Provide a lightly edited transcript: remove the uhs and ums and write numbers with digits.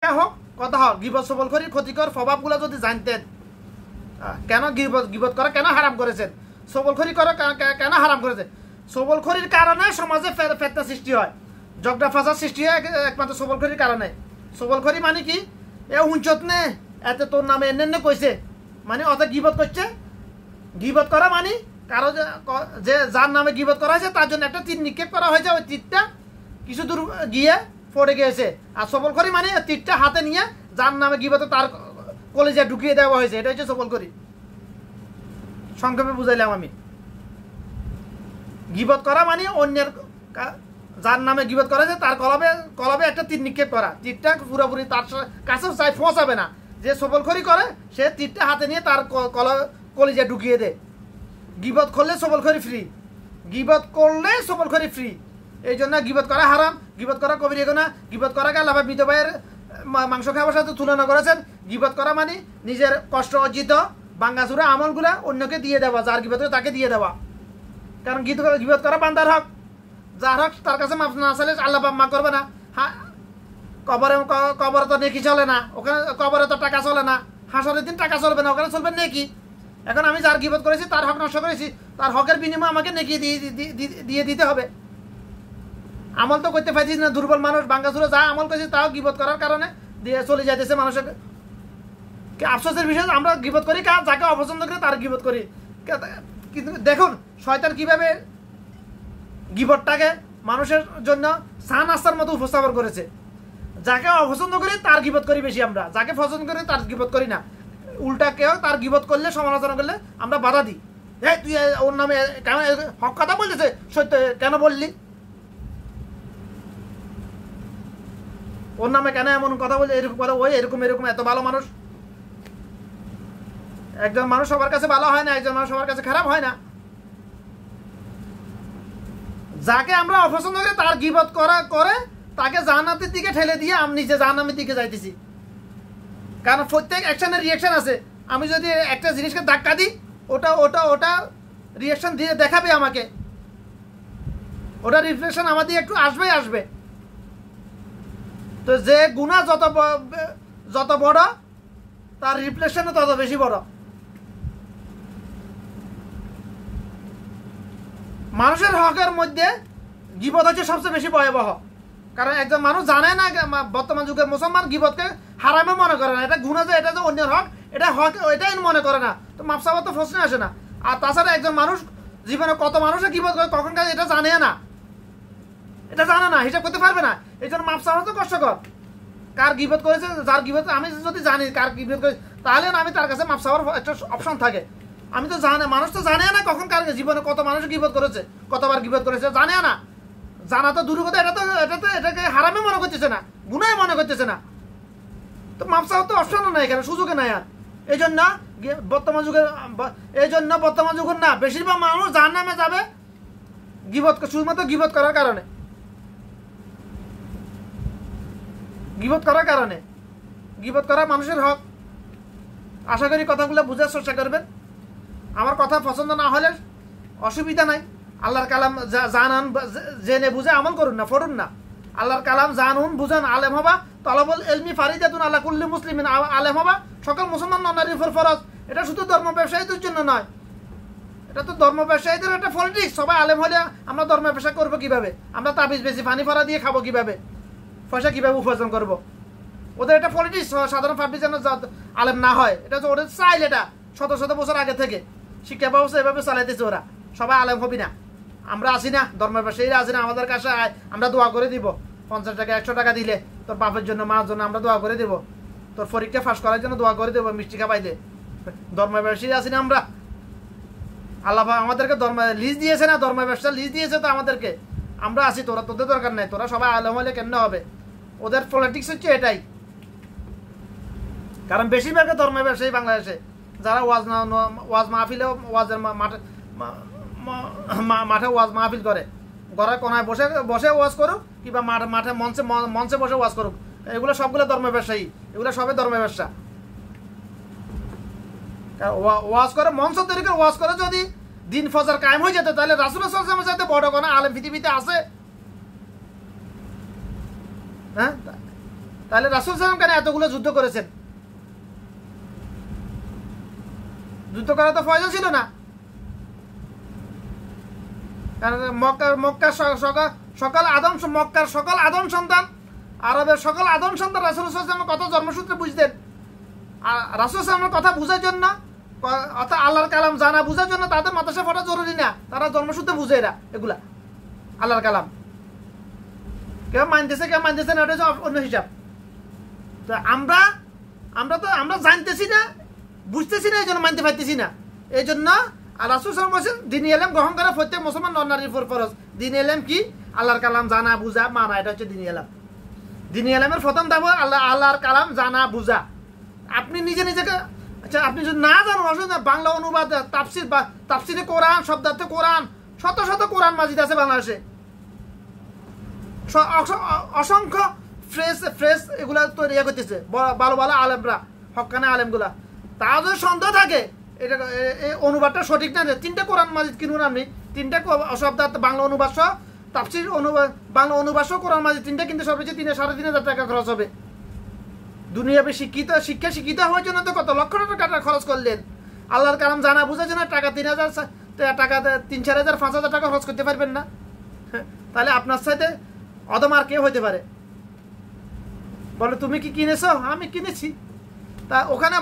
টাকা হোক কথা হোক, গিবত সবলখড়ির ক্ষতিকর প্রভাবগুলো যদি জানতেন, কেন গিবত করা কেন হারাম করেছেন, সবলখড়ি করা কেন হারাম করেছেন। সবলখড়ির কারণে সমাজে ফেতনা সৃষ্টি হয়, ঝগড়া ফাসাদ সৃষ্টি হয় একমাত্র সবলখড়ির কারণে। সবলখড়ি মানে কি, এ হুঞ্চত নে এতে তোর নামে এনে কইছে, মানে অত গিবত করছে। গিবত করা মানে কারো যে যার নামে গিবত করা হয়েছে তার জন্য একটা তীর নিক্ষেপ করা হয়েছে, ওই তীরটা কিছু দূর গিয়ে পড়ে গিয়েছে। আর সবলখড়ি মানে তীরটা হাতে নিয়ে যার নামে গিবত তার কলেজে ঢুকিয়ে দেওয়া হয়েছে, এটা হচ্ছে সবলখড়ি। সংক্ষেপে বুঝাইলাম আমি। গিবত করা মানে অন্যের যার নামে গিবত করা হয়েছে তার কলবে একটা তীর নিক্ষেপ করা, তীরটা পুরোপুরি তার কাছে চাই পৌঁছাবে না। যে সবলখড়ি করে সে তীরটা হাতে নিয়ে তার কলেজে ঢুকিয়ে দেয়। গিবত করলে সবলখড়ি ফ্রি, গিবত করলে সবলখড়ি ফ্রি। এই জন্য গিবত করা হারাম, গিবত করা কবিরা গুনাহ। গিবত করা গেল আবার মৃত ভাইয়ের মাংস খাওয়ার সাথে তুলনা করেছেন। গিবত করা মানে নিজের কষ্ট অর্জিত বাঙ্গাচুরা আমলগুলা অন্যকে দিয়ে দেওয়া, যার গিবত তাকে দিয়ে দেওয়া। কারণ গিবত করা বান্দার হক, যার হক তার কাছে মাফ না চাইলে আল্লাহ মা করবে না। হ্যাঁ, কবরে তো নেকি চলে না, ওখানে কবরে তো টাকা চলে না, হাসরের দিন টাকা চলবে না, ওখানে চলবে নেকি। এখন আমি যার গিবত করেছি তার হক নষ্ট করেছি, তার হকের বিনিময়ে আমাকে নেকি দিয়ে দিতে হবে। আমল তো করতে পারছিস না, দুর্বল মানুষ বাঙ্গাচুরা যা আমল করেছি তাও গিবত করার কারণে দিয়ে চলে যাইতেছে মানুষের। আফসোসের বিষয় আমরা গিবত করি যাকে অপছন্দ করে তার গিবত করি। কিন্তু দেখুন শয়তান কিভাবে গিবতটাকে মানুষের জন্য সান আস্তার মতো উপস্থাপন করেছে। যাকে অপছন্দ করি তার গিবত করি বেশি আমরা, যাকে পছন্দ করি তার গিবত করি না। উল্টা কেউ তার গিবত করলে, সমালোচনা করলে আমরা বাধা দিই। এই তুই ওর নামে কেন হক কথা বলতেছে, সত্য কেন বললি, ওর নামে কেন এমন কথা বলছে, এরকম কথা, ওই এরকম এরকম এত ভালো মানুষ। একজন মানুষ সবার কাছে ভালো হয় না, একজন মানুষ সবার কাছে খারাপ হয় না। যাকে আমরা অপছন্দ করি তার গিবত করে তাকে জান্নাতের দিকে ঠেলে দিয়ে আমি নিজে জাহান্নামের দিকে যাইতেছি। কারণ প্রত্যেক অ্যাকশনের রিয়াকশন আছে। আমি যদি একটা জিনিসকে ধাক্কা দিই, ওটা ওটা ওটা রিয়াকশন দিয়ে দেখাবে আমাকে, ওটা রিফ্লেকশন আমার দিয়ে একটু আসবে। তো যে গুনাহ যত বড় তার রিফ্লেকশনও তত বেশি বড়। মানুষের হকের মধ্যে গিবত হচ্ছে সবচেয়ে বেশি ভয়াবহ। কারণ একজন মানুষ জানে না, বর্তমান যুগের মুসলমান গিবতকে হারামে মনে করে না, এটা গুনাহ, যে এটা যে অন্যের হক, এটা হক এটাই মনে করে না, তো মাপ চাওয়ার তো প্রশ্ন আসে না। আর তাছাড়া একজন মানুষ জীবনে কত মানুষের গিবত করে কখন কাজ এটা জানে না, হিসাব করতে পারবে না। এই জন্য মাপ চাওয়া তো কষ্টকর। কার গিবত করেছে, যার গিবত আমি যদি জানি কার গিবত করেছে, তাহলে আমি তার কাছে মাপ চাওয়ার একটা অপশন থাকে। আমি তো মানুষ তো জানে না কখন কার জীবনে কত মানুষ গিবত করেছে, কতবার গিবত করেছে, জানে না। জানা তো দূর কথা, এটাকে হারামে মনে করতেছে না, গুনাহ মনে করতেছে না। তো মাপ চাওয়ার তো অপশন নাই, এখানে সুযোগে নাই। আর এই জন্য বর্তমান যুগের না বেশিরভাগ মানুষ জাহান্নামে যাবে শুধুমাত্র গিবত করার কারণে। গিবত করা মানুষের হক। আশা করি কথাগুলো বুঝার চেষ্টা করবেন। আমার কথা পছন্দ না হলে অসুবিধা নাই। আল্লাহর কালাম জানান, জেনে বুঝে আমল করুন না, পড়ুন না। আল্লাহর কালাম জানুন, বুঝান, আলেম হবা। তলাবুল ইলমি ফারিদাতুন আলা কুল্লি মুসলিমিন, আলেম হবা সকল মুসলমান নারীর উপর ফরজ। এটা শুধু ধর্ম ব্যবসায়ীদের জন্য নয়, এটা তো ধর্ম ব্যবসায়ীদের একটা পলিটিক্স। সবাই আলেম হলে আমরা ধর্ম ব্যবসা করবো কিভাবে, আমরা তাবিজ বেশি পানি ফরা দিয়ে খাবো কিভাবে, পয়সা কিভাবে উপার্জন করবো, ওদের একটা পলিটিক্স। সাধারণ পাবলিক যেন আলেম না হয়, এটা তো ওদের চাইল। এটা শত শত বছর আগে থেকে শিক্ষা ব্যবস্থা এভাবে চালাইতেছে ওরা। সবাই আলেম হবি না, আমরা আসি না, ধর্ম ব্যবসায়ীরা আসি না, আমাদের কাছে আমরা দোয়া করে দিব। 50 টাকা 100 টাকা দিলে তোর বাপের জন্য, মার জন্য আমরা দোয়া করে দেবো, তোর পরীক্ষা ফাঁস করার জন্য দোয়া করে দেবো, মিষ্টি খাবাইতে। ধর্ম ব্যবসায়ী আসি না আমরা। আল্লাহ আমাদেরকে ধর্ম লিজ দিয়েছে না, ধর্ম ব্যবসা লিজ দিয়েছে তো আমাদেরকে। আমরা আসি, তোদের দরকার নাই, তোরা সবাই আলেম হলে কেন হবে। ওদের পলিটিক্স হচ্ছে এটাই। কারণ বেশিরভাগ ধর্ম ব্যবসায়ী বাংলাদেশে যারা ওয়াজ মাহফিলে, ওয়াজের মাঠে ওয়াজ মাহফিল করে, ঘরের কোনায় বসে ওয়াজ করুক, কিংবা মাঠে মঞ্চে বসে ওয়াজ করুক, এগুলো সবগুলো ধর্ম ব্যবসায়ী, এগুলো সবই ধর্ম ব্যবসা। ওয়াজ করে, মঞ্চ তৈরি করে ওয়াজ করে যদি দিন ফজর কায়েম হয়ে যেত, তাহলে রাসূলুল্লাহ সাল্লাল্লাহু আলাইহি ওয়াসাল্লামের সাথে বড় কোনো আলেম পৃথিবীতে আছে? হ্যাঁ, তাহলে রাসূল সাল্লাল্লাহু আলাইহি ওয়াসাল্লাম কেন এতগুলো যুদ্ধ করেছেন? যুদ্ধ করা তো প্রয়োজন ছিল না। কারণ মক্কার সকল আদম সন্তান, আরবের সকল আদম সন্তান রাসূল সাল্লাল্লাহু আলাইহি ওয়াসাল্লামের কথা জন্মসূত্রে বুঝতেন। রাসূল সাল্লাল্লাহু আলাইহি ওয়াসাল্লামের কথা বোঝার জন্য, অর্থাৎ আল্লাহর কালাম জানা বোঝার জন্য তাদের মাদ্রাসা পড়া জরুরি না। তারা জন্মসূত্রে বুঝে এগুলা আল্লাহর কালাম। কেউ মানতেছে কেউ মানতেছে না, ওটা হচ্ছে অন্য হিসাব। তো আমরা জানতেছি না, বুঝতেছি না, এই জন্য মানতে পারতেছি না। এই জন্য রাসূল সাল্লাল্লাহু আলাইহি ওয়াসাল্লাম বলেছেন দ্বীনি ইলম গ্রহণ করা প্রত্যেক মুসলমান নারীর উপর ফরজ। দ্বীনি ইলম কি? আল্লাহর কালাম জানা বুঝা মানা, এটা হচ্ছে দ্বীনি ইলম। দ্বীনি ইলমের প্রথম ধাপ আল্লাহর কালাম জানা বুঝা। আপনি নিজেকে, আচ্ছা আপনি যদি না জানেন অসুবিধা, বাংলা অনুবাদ তাফসির বা তাফসিরে কোরআন, শব্দার্থে কোরআন, শত শত কোরআন মাজিদ আছে বাংলাদেশে, অসংখ্য ফ্রেশ এগুলা তৈরি করতেছে ভালো ভালো আলেমরা, হক্কানে আলেমগুলা। তা যদি সন্দেহ থাকে এটা অনুবাদটা সঠিক না, 3টা কোরআন মাজিদ কিনুন আপনি, 3টা শব্দার্থ বাংলা অনুবাদ সহ, তাফসির অনুবাদ বাংলা অনুবাদ সহ কোরআন মাজিদ 3টা কিনতে সর্বোচ্চ 3,500 টাকা খরচ হবে। দুনিয়াবে শিক্ষা শিক্ষিত হওয়ার জন্য তো কত লক্ষ টাকা খরচ করলেন। আল্লাহর কালাম জানা বোঝার জন্য টাকা 3,000 5,000 টাকা খরচ করতে পারবেন না? তাহলে আপনার সাথে অদম আর কে হইতে পারে? বলে তুমি কি কিনেছো? আমি কিনেছি। তা ওখানে